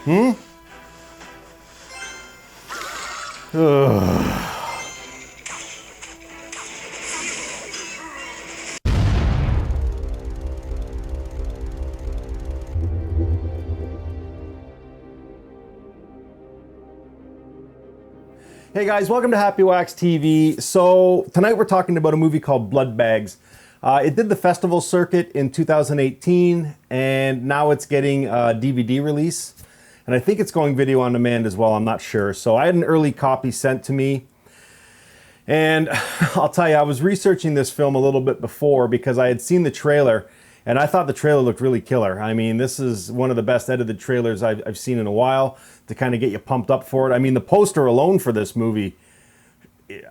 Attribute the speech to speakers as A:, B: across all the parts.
A: Hmm? Ugh. Hey guys, welcome to Happywax TV. So tonight we're talking about a movie called Blood Bags. It did the festival circuit in 2018 and now it's getting a DVD release. And I think it's going video on demand as well, I'm not sure. So I had an early copy sent to me. And I'll tell you, I was researching this film a little bit before because I had seen the trailer and I thought the trailer looked really killer. I mean, this is one of the best edited trailers I've seen in a while to kind of get you pumped up for it. I mean, the poster alone for this movie,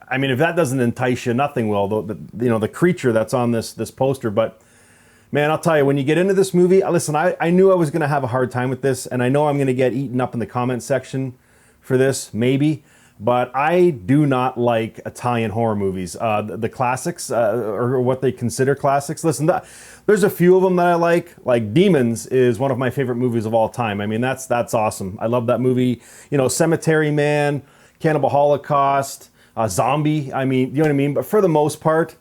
A: I mean, if that doesn't entice you, nothing will. The creature that's on this poster. But man, I'll tell you, when you get into this movie, listen, I knew I was going to have a hard time with this, and I know I'm going to get eaten up in the comment section for this, maybe. But I do not like Italian horror movies, the classics, or what they consider classics. Listen, there's a few of them that I like. Like Demons is one of my favorite movies of all time. I mean, that's awesome. I love that movie. You know, Cemetery Man, Cannibal Holocaust, Zombie. I mean, you know what I mean? But for the most part,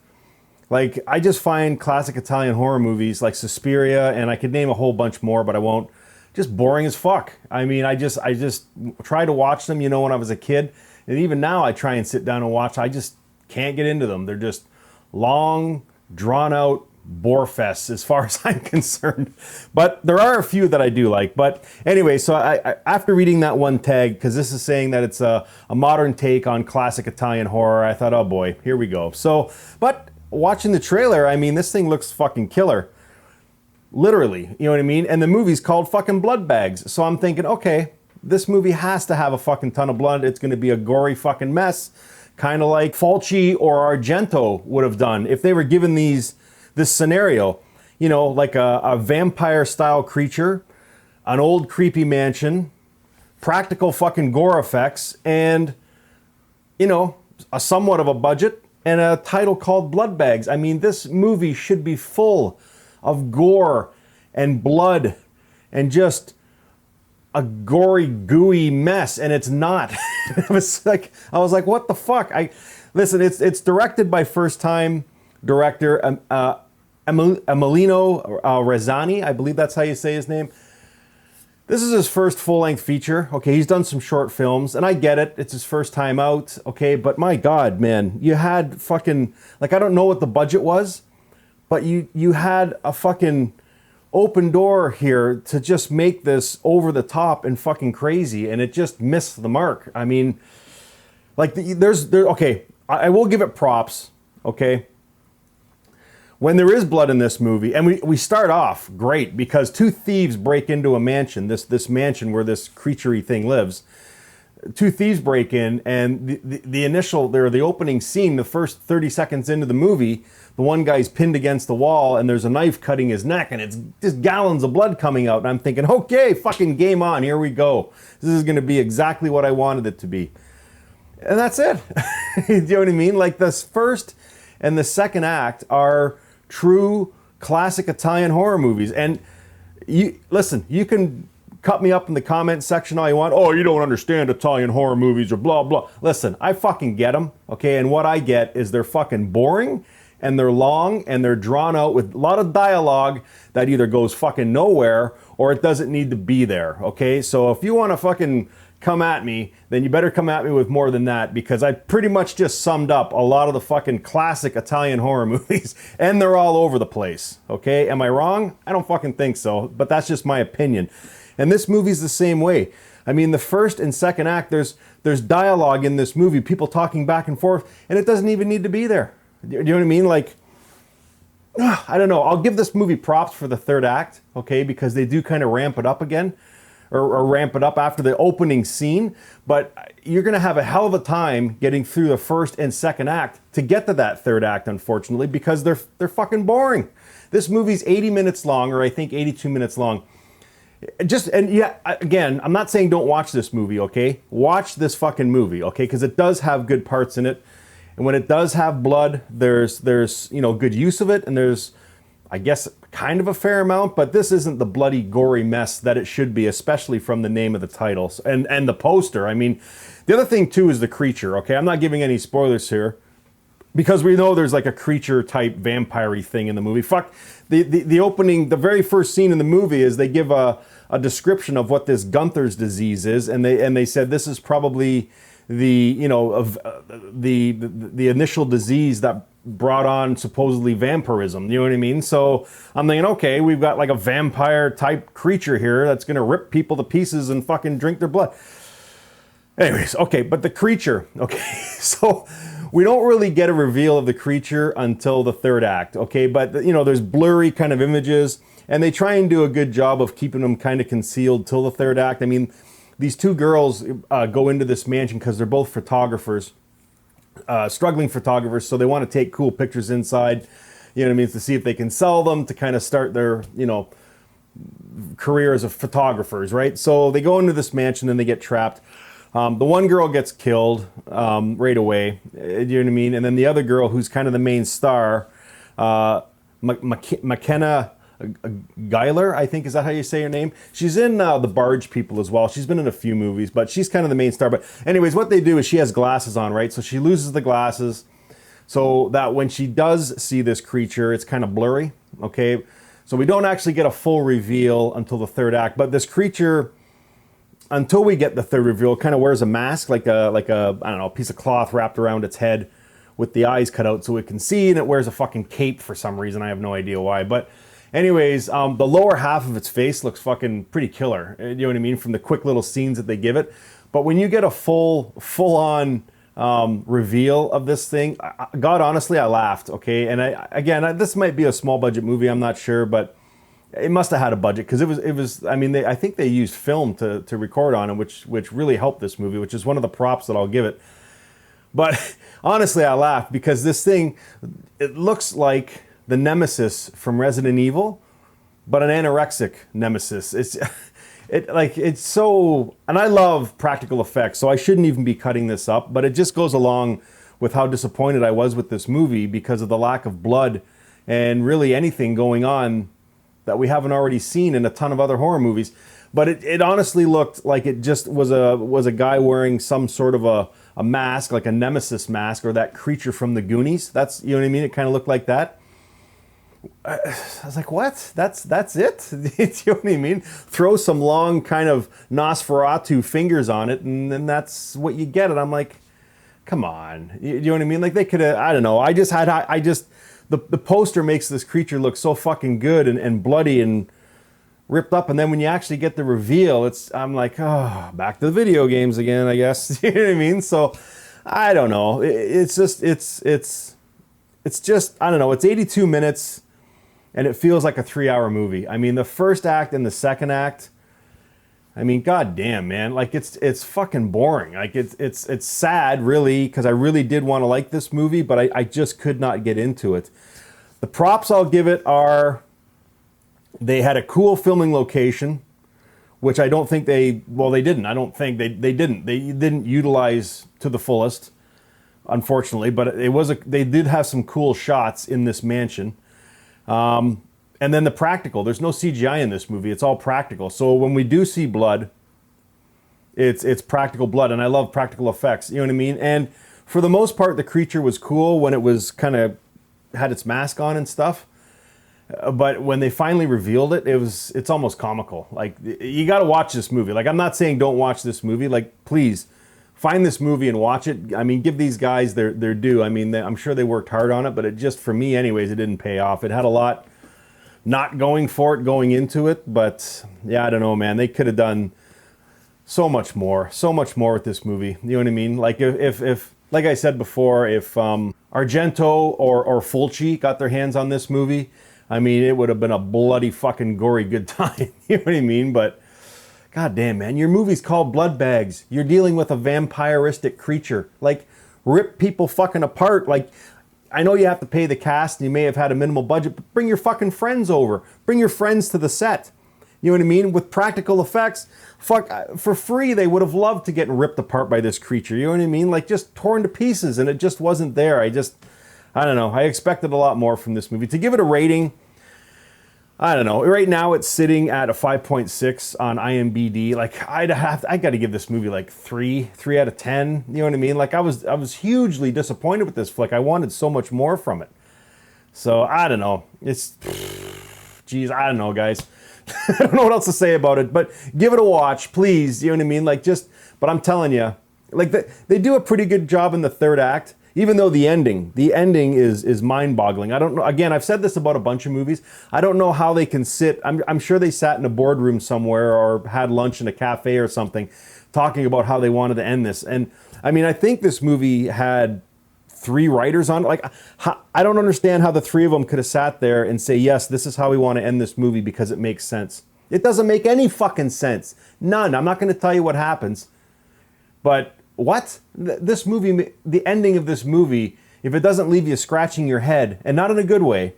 A: like, I just find classic Italian horror movies like Suspiria, and I could name a whole bunch more, but I won't, just boring as fuck. I mean, I just try to watch them, you know, when I was a kid. And even now I try and sit down and watch. I just can't get into them. They're just long, drawn out bore fests as far as I'm concerned. But there are a few that I do like. But anyway, so I after reading that one tag, because this is saying that it's a modern take on classic Italian horror, I thought, oh boy, here we go. So, but watching the trailer, I mean, this thing looks fucking killer. Literally, you know what I mean? And the movie's called fucking Blood Bags. So I'm thinking, okay, this movie has to have a fucking ton of blood. It's going to be a gory fucking mess, kind of like Fulci or Argento would have done if they were given this scenario. You know, like a vampire-style creature, an old creepy mansion, practical fucking gore effects, and, you know, a somewhat of a budget, and a title called Blood Bags. I mean, this movie should be full of gore and blood and just a gory, gooey mess, and it's not. I was like, what the fuck? Listen, it's directed by first-time director Emilino Rezzani. I believe that's how you say his name. This is his first full-length feature. Okay, he's done some short films, and I get it. It's his first time out. Okay, but my God, man, you had fucking, like, I don't know what the budget was, but you had a fucking open door here to just make this over the top and fucking crazy, and it just missed the mark. I mean, like, okay, I will give it props, okay? When there is blood in this movie, and we start off great because two thieves break into a mansion, this mansion where this creaturey thing lives. Two thieves break in, and the opening scene, the first 30 seconds into the movie, the one guy's pinned against the wall and there's a knife cutting his neck and it's just gallons of blood coming out. And I'm thinking, okay, fucking game on, here we go. This is gonna be exactly what I wanted it to be. And that's it. You know what I mean? Like, this first and the second act are true classic Italian horror movies. And listen, you can cut me up in the comment section all you want. Oh, you don't understand Italian horror movies or blah, blah. Listen, I fucking get them, okay? And what I get is they're fucking boring, and they're long, and they're drawn out with a lot of dialogue that either goes fucking nowhere or it doesn't need to be there, okay? So if you want to fucking come at me, then you better come at me with more than that, because I pretty much just summed up a lot of the fucking classic Italian horror movies, and they're all over the place, okay? Am I wrong? I don't fucking think so, but that's just my opinion. And this movie's the same way. I mean, the first and second act, there's dialogue in this movie, people talking back and forth, and it doesn't even need to be there. Do you know what I mean? Like, I don't know. I'll give this movie props for the third act, okay, because they do kind of ramp it up again, or ramp it up after the opening scene. But you're going to have a hell of a time getting through the first and second act to get to that third act, unfortunately, because they're fucking boring. This movie's 80 minutes long, or I think 82 minutes long. Again, I'm not saying don't watch this movie, okay? Watch this fucking movie, okay? Because it does have good parts in it. And when it does have blood, there's you know, good use of it, and there's, I guess, kind of a fair amount, but this isn't the bloody gory mess that it should be, especially from the name of the title and the poster. I mean, the other thing too is the creature. Okay, I'm not giving any spoilers here, because we know there's like a creature type vampire-y thing in the movie. Fuck, the opening, the very first scene in the movie is they give a description of what this Gunther's disease is, and they said this is probably the, you know, of the initial disease that brought on supposedly vampirism. You know what I mean? So I'm thinking, okay, we've got like a vampire type creature here that's gonna rip people to pieces and fucking drink their blood. Anyways, okay, but the creature, okay, so we don't really get a reveal of the creature until the third act, okay? But, you know, there's blurry kind of images, and they try and do a good job of keeping them kind of concealed till the third act. I mean, these two girls go into this mansion because they're both photographers, struggling photographers, so they want to take cool pictures inside, you know what I mean, to see if they can sell them, to kind of start their, you know, career as a photographers, right? So they go into this mansion and they get trapped. The one girl gets killed right away, you know what I mean? And then the other girl, who's kind of the main star, McKenna Geiler, I think, is that how you say her name? She's in The Barge People as well. She's been in a few movies, but she's kind of the main star. But anyways, what they do is she has glasses on, right? So she loses the glasses so that when she does see this creature, it's kind of blurry, okay? So we don't actually get a full reveal until the third act, but this creature, until we get the third reveal, kind of wears a mask, like a I don't know, a piece of cloth wrapped around its head with the eyes cut out so it can see, and it wears a fucking cape for some reason. I have no idea why. But anyways, the lower half of its face looks fucking pretty killer. You know what I mean? From the quick little scenes that they give it. But when you get a full-on reveal of this thing, God, honestly, I laughed, okay? And this might be a small budget movie, I'm not sure, but it must have had a budget, because it was. I mean, I think they used film to record on it, which really helped this movie, which is one of the props that I'll give it. But honestly, I laughed because this thing, it looks like the Nemesis from Resident Evil, but an anorexic Nemesis. It's so, and I love practical effects, so I shouldn't even be cutting this up, but it just goes along with how disappointed I was with this movie because of the lack of blood and really anything going on that we haven't already seen in a ton of other horror movies. But it honestly looked like it just was a guy wearing some sort of a mask, like a Nemesis mask, or that creature from the Goonies. That's, you know what I mean? It kind of looked like that. I was like, what? That's it? You know what I mean? Throw some long kind of Nosferatu fingers on it, and then that's what you get. And I'm like, come on. You know what I mean? Like, they could have, I don't know. The poster makes this creature look so fucking good and bloody and ripped up, and then when you actually get the reveal, I'm like, oh, back to the video games again, I guess. You know what I mean? So I don't know. It's just I don't know. It's 82 minutes, and it feels like a 3-hour movie. I mean, the first act and the second act, I mean, goddamn, man, like it's fucking boring. Like it's sad, really, because I really did want to like this movie, but I just could not get into it. The props I'll give it are, they had a cool filming location, which I don't think they didn't. I don't think they didn't utilize to the fullest, unfortunately. But they did have some cool shots in this mansion. And then the practical. There's no CGI in this movie. It's all practical. So when we do see blood, it's practical blood, and I love practical effects. You know what I mean? And for the most part, the creature was cool when it was kind of had its mask on and stuff. But when they finally revealed it, it's almost comical. Like, you got to watch this movie. Like, I'm not saying don't watch this movie. Like, please find this movie and watch it. I mean, give these guys their due. I mean, I'm sure they worked hard on it, but it just, for me anyways, it didn't pay off. It had a lot not going for it going into it, but yeah, I don't know, man. They could have done so much more with this movie. You know what I mean? Like, if like I said before, if Argento or Fulci got their hands on this movie, I mean, it would have been a bloody fucking gory good time. You know what I mean? But goddamn, man, your movie's called Blood Bags. You're dealing with a vampiristic creature. Like, rip people fucking apart. Like, I know you have to pay the cast and you may have had a minimal budget, but bring your fucking friends over. Bring your friends to the set. You know what I mean? With practical effects, fuck, for free, they would have loved to get ripped apart by this creature. You know what I mean? Like, just torn to pieces, and it just wasn't there. I don't know. I expected a lot more from this movie. To give it a rating, I don't know. Right now it's sitting at a 5.6 on IMDb. Like I got to give this movie like 3 out of 10. You know what I mean? Like I was hugely disappointed with this flick. I wanted so much more from it. So I don't know. Geez, I don't know, guys. I don't know what else to say about it, but give it a watch, please. You know what I mean? Like but I'm telling you, like they do a pretty good job in the third act. Even though the ending is mind-boggling. I don't know. Again, I've said this about a bunch of movies. I don't know how they can sit. I'm sure they sat in a boardroom somewhere or had lunch in a cafe or something, talking about how they wanted to end this. And I mean, I think this movie had 3 writers on it. Like, I don't understand how the 3 of them could have sat there and say, yes, this is how we want to end this movie because it makes sense. It doesn't make any fucking sense. None. I'm not going to tell you what happens, but. What? This movie, the ending of this movie, if it doesn't leave you scratching your head, and not in a good way,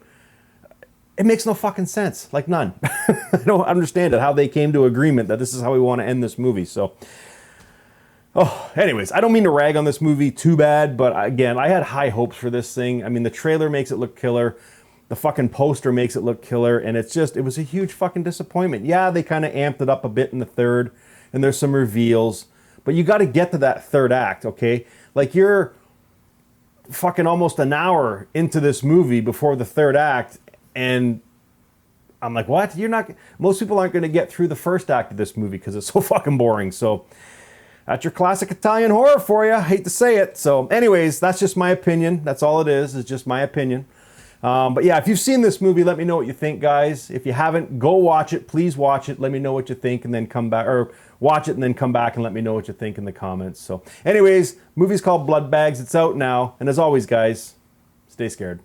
A: it makes no fucking sense. Like none. I don't understand it, how they came to agreement that this is how we want to end this movie. So, anyways, I don't mean to rag on this movie too bad, but again, I had high hopes for this thing. I mean, the trailer makes it look killer. The fucking poster makes it look killer, and it was a huge fucking disappointment. Yeah, they kind of amped it up a bit in the third, and there's some reveals. But you got to get to that third act, okay? Like you're fucking almost an hour into this movie before the third act, and I'm like, what? Most people aren't going to get through the first act of this movie because it's so fucking boring. So that's your classic Italian horror for you. I hate to say it. So anyways, that's just my opinion. That's all it is. It's just my opinion. But yeah, if you've seen this movie, let me know what you think, guys. If you haven't, go watch it. Please watch it. Let me know what you think and then come back, or watch it and then come back and let me know what you think in the comments. So anyways, movie's called Blood Bags. It's out now. And as always, guys, stay scared.